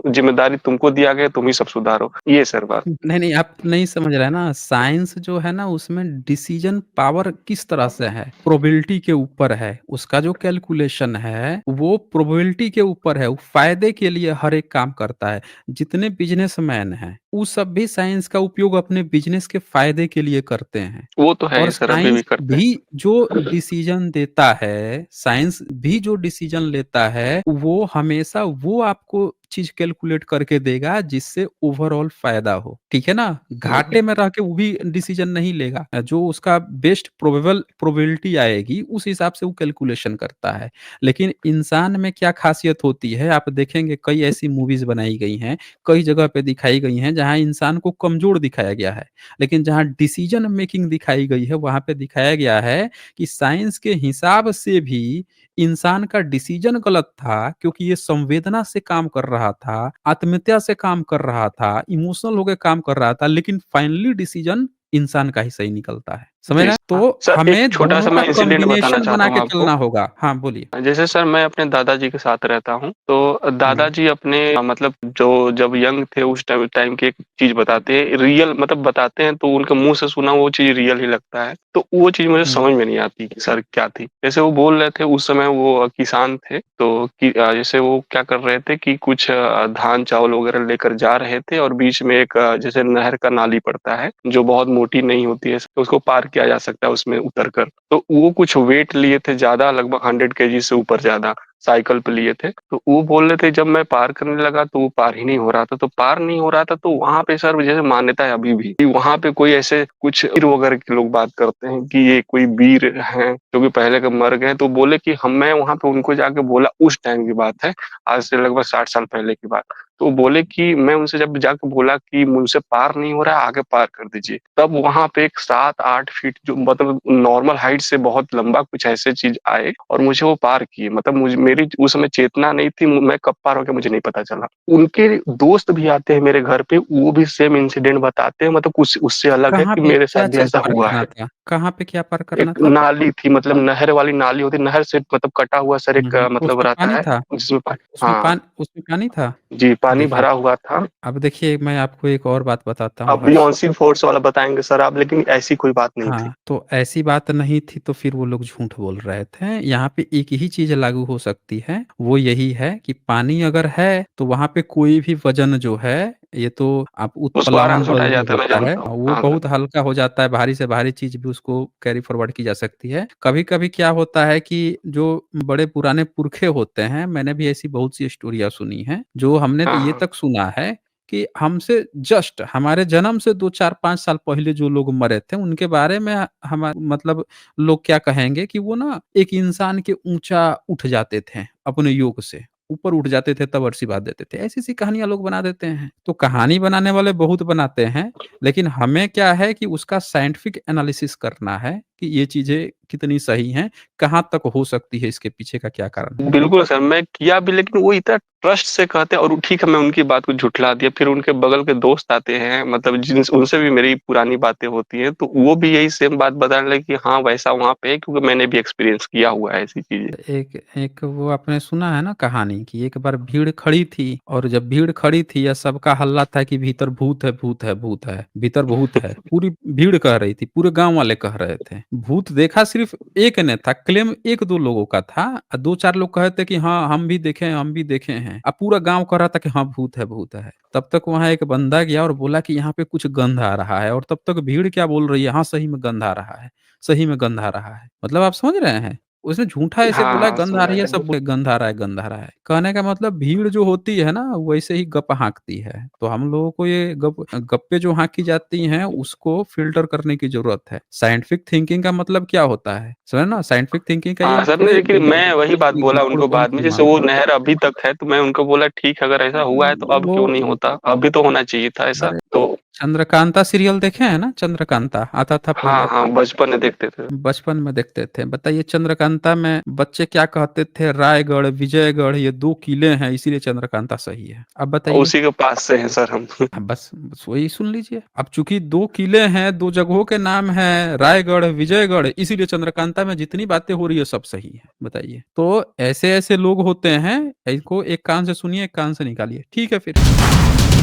ज़िम्मेदारी तुमको दिया गया, तुम ही सब सुधारो। ये सर बात। नहीं, नहीं, आप नहीं समझ रहे हैं ना, साइंस जो है ना उसमें डिसीज़न पावर किस तरह से है, प्रोबेबिलिटी के ऊपर है। उसका जो कैलकुलेशन है, वो प्रोबेबिलिटी के ऊपर है, वो फ़ायदे के लिए हर एक काम करता है। जितने बिज़नेसमैन हैं, वो सब भी साइंस का उपयोग अपने बिज़नेस के फ़ायदे के लिए करते हैं। वो तो है और ही सर, अभी भी साइंस करते भी जो हैं। डिसीजन देता है, साइंस भी जो डिसीजन लेता है, वो हमेशा वो आपको चीज़ कैलकुलेट करके देगा जिससे ओवरऑल फ़ायदा हो, ठीक है ना? घाटे में रह के वो भी डिसीजन नहीं लेगा। जो उसका बेस्ट प्रोबेबिलिटी आएगी, उस हिसाब से वो कैलकुलेशन करता है। लेकिन इंसान में क्या ख़ासियत होती है, आप देखेंगे कई ऐसी मूवीज़ बनाई गई हैं, कई जगह पे दिखाई गई हैं, जहाँ इंसान को कमज़ोर दिखाया गया है। लेकिन जहाँ डिसीजन मेकिंग दिखाई गई है, वहाँ पे दिखाया गया है कि साइंस के हिसाब से भी इंसान का डिसीजन गलत था, क्योंकि ये संवेदना से काम कर रहा था, आत्मीयता से काम कर रहा था, इमोशनल होके काम कर रहा था, लेकिन फाइनली डिसीजन इंसान का ही सही निकलता है। समझ रहे जी, हैं? हाँ। तो सर एक हमें छोटा-सा दोनों का मैं इंसिडेंट बताना कॉम्बिनेशन चाहता बना हूँ के आपको। चलना होगा। हाँ, बोलिए। जैसे सर मैं अपने दादाजी के साथ रहता हूँ, तो हुँ, दादाजी अपने मतलब जो जब यंग थे उस टाइम टाइम की एक चीज़ बताते हैं, रियल मतलब बताते हैं, तो उनके मुँह से सुना वो चीज़ रियल ही लगता है। तो वो चीज़ मुझे हुँ, समझ में नहीं आती कि सर क्या थी? जैसे वो बोल रहे थे उस समय वो किसान थे, तो जैसे वो क्या कर रहे थे कि कुछ धान चावल वग़ैरह लेकर जा रहे थे, और बीच में एक जैसे नहर का नाली पड़ता है, जो बहुत मोटी नहीं होती है, तो उसको पार किया जा सकता है उसमें उतर कर। तो वो कुछ वेट लिए थे ज़्यादा, लगभग 100 केजी से ऊपर ज़्यादा, साइकिल पे लिए थे। तो वो बोल रहे थे जब मैं पार करने लगा तो वो पार ही नहीं हो रहा था। तो पार नहीं हो रहा था, तो वहाँ पे सर जैसे मान्यता है अभी भी कि वहाँ पे कोई ऐसे कुछ वीर वगैरह के लोग बात करते हैं कि ये कोई वीर हैं, जो कि पहले के मर गए। तो बोले कि हम मैं वहाँ पे उनको जाके बोला, उस टाइम की बात है, आज से लगभग 60 साल पहले की बात। तो बोले कि मैं उनसे जब जाके बोला कि मुझसे पार नहीं हो रहा है, आगे पार कर दीजिए। तब वहाँ पे एक 7-8 फीट जो मतलब नॉर्मल हाइट से बहुत लंबा कुछ ऐसे चीज़ आए और मुझे वो पार किए। मतलब मुझे मेरी उस समय चेतना नहीं थी, मैं कब पार हो गया मुझे नहीं पता चला। उनके दोस्त भी आते हैं मेरे घर पे, वो भी सेम इंसिडेंट बताते हैं, मतलब कुछ उससे अलग है कहाँ कि पे मेरे साथ क्या भी चीज़ ऐसा पार हुआ करना है। था? कहाँ पे क्या पार करना एक था? नाली थी, मतलब नहर वाली नाली होती है, नहर से मतलब कटा हुआ सर हुँ, एक हुँ। मतलब उसमें रहता पानी है, था? जिसमें हाँ, उसमें पानी था? जी, पानी देखिए, भरा हुआ था। अब देखिए मैं आपको एक और बात बताता हूँ अब हर्ष। बियॉन्सी फोर्स वाला बताएँगे सर आप, लेकिन ऐसी कोई बात नहीं थी। हाँ, तो ऐसी बात नहीं थी तो फिर वो लोग झूठ बोल रहे थे। यहाँ पे एक ही चीज़ लागू हो सकती है, वो यही है कि पानी अगर है, तो वहाँ पे कोई भी वज़न जो है, ये तो आप उसको आराम उत्प्लावन से बल उठाया जो जाता है, मैं होता है, जानता हूँ। वो हाँ सर। बहुत हल्का हो जाता है, भारी से भारी चीज़ भी उसको कैरी फॉरवर्ड की जा सकती है। कभी-कभी क्या होता है कि जो बड़े पुराने पुरखे होते हैं, मैंने भी ऐसी बहुत सी स्टोरियाँ सुनी हैं, जो हमने हाँ, ये हाँ। तक सुना है कि हमसे जस्ट हमारे जन्म से 2, 4, 5 साल पहले जो लोग मरे थे, उनके बारे में हमा मतलब लोग क्या कहेंगे कि वो ना एक इंसान के ऊँचा उठ जाते थे अपने योग से। ऊपर उठ जाते थे तब आशीर्वाद देते थे। ऐसी-ऐसी कहानियाँ लोग बना देते हैं। तो कहानी बनाने वाले बहुत बनाते हैं, लेकिन हमें क्या है कि उसका साइंटिफिक एनालिसिस करना है कि ये चीज़ें कितनी सही हैं, कहाँ तक हो सकती है, इसके पीछे का क्या कारण है? बिल्कुल सर, मैं किया भी लेकिन वो इतना ट्रस्ट से कहते हैं और ठीक है मैं उनकी बात को झुठला दिया, फिर उनके बगल के दोस्त आते हैं मतलब जिन उनसे भी मेरी पुरानी बातें होती हैं, तो वो भी यही सेम बात बताने लगे कि हाँ, वैसा वहाँ पे है क्योंकि मैंने भी एक्सपीरियंस किया हुआ है ऐसी चीज़ें। एक एक वो आपने सुना है ना कहानी कि एक बार भीड़ खड़ी थी और जब भीड़ खड़ी थी या सबका हल्ला था कि भीतर भूत है, भूत है, भूत है, भीतर भूत है। पूरी भीड़ कह रही थी, पूरे गाँव वाले कह रहे थे। भूत देखा सिर्फ़ एक ने था, क्लेम 1-2 लोगों का था। 2-4 लोग कहे थे कि हाँ, हम भी देखे हैं। अब पूरा गाँव कह रहा था कि हाँ, भूत है, भूत है। तब तक वहाँ एक बंदा गया और बोला कि यहाँ पे कुछ गंध आ रहा है और तब तक भीड़ क्या बोल रही है, हाँ, सही में गंध आ रहा है, सही में गंध आ रहा है। मतलब आप समझ रहे हैं? उसने झूठा ऐसे हाँ, बोला हाँ, गंध आ समझ रही है, रहे सब हैं। बोले गंध आ रहा है, गंध आ रहा है। कहने का मतलब भीड़ जो होती है ना, वैसे ही गप हाँकती है। तो हम लोगों को ये गप्पे जो हाँकी जाती हैं, उसको फ़िल्टर करने की ज़रूरत है। साइंटिफिक थिंकिंग का मतलब क्या होता है? समझे ना? साइंटिफिक थिंकिंग का ये हाँ सर, नहीं मतलब है लेकिन मैं वही बात बोला गुड़ उनको गंध बाद में, को जैसे वो मानना। नहर अभी तक है, तो मैं उनको बोला ठीक है अगर ऐसा हुआ है तो अब वो क्यों नहीं होता? अभी तो होना चाहिए था ऐसा। अरे तो चंद्रकांता सीरियल देखे हैं ना? चंद्रकांता आता था हाँ, पहले। हाँ, बचपन में देखते थे। बचपन में देखते थे। बताइए चंद्रकांता में बच्चे क्या कहते थे रायगढ़, विजयगढ़ ये 2 किले हैं इसीलिए चंद्रकांता सही है। अब बताइए उसी के पास से हैं सर हम। बस वही सुन लीजिए। अब चूँकि 2 किले हैं, 2 जगहों के नाम हैं रायगढ़, विजयगढ़ इसीलिए चंद्रकांता में जितनी बातें हो रही है सब सही है। बताइए। तो ऐसे-ऐसे लोग होते हैं, इनको एक कान से सुनिए, एक कान से निकालिए। ठीक है फिर।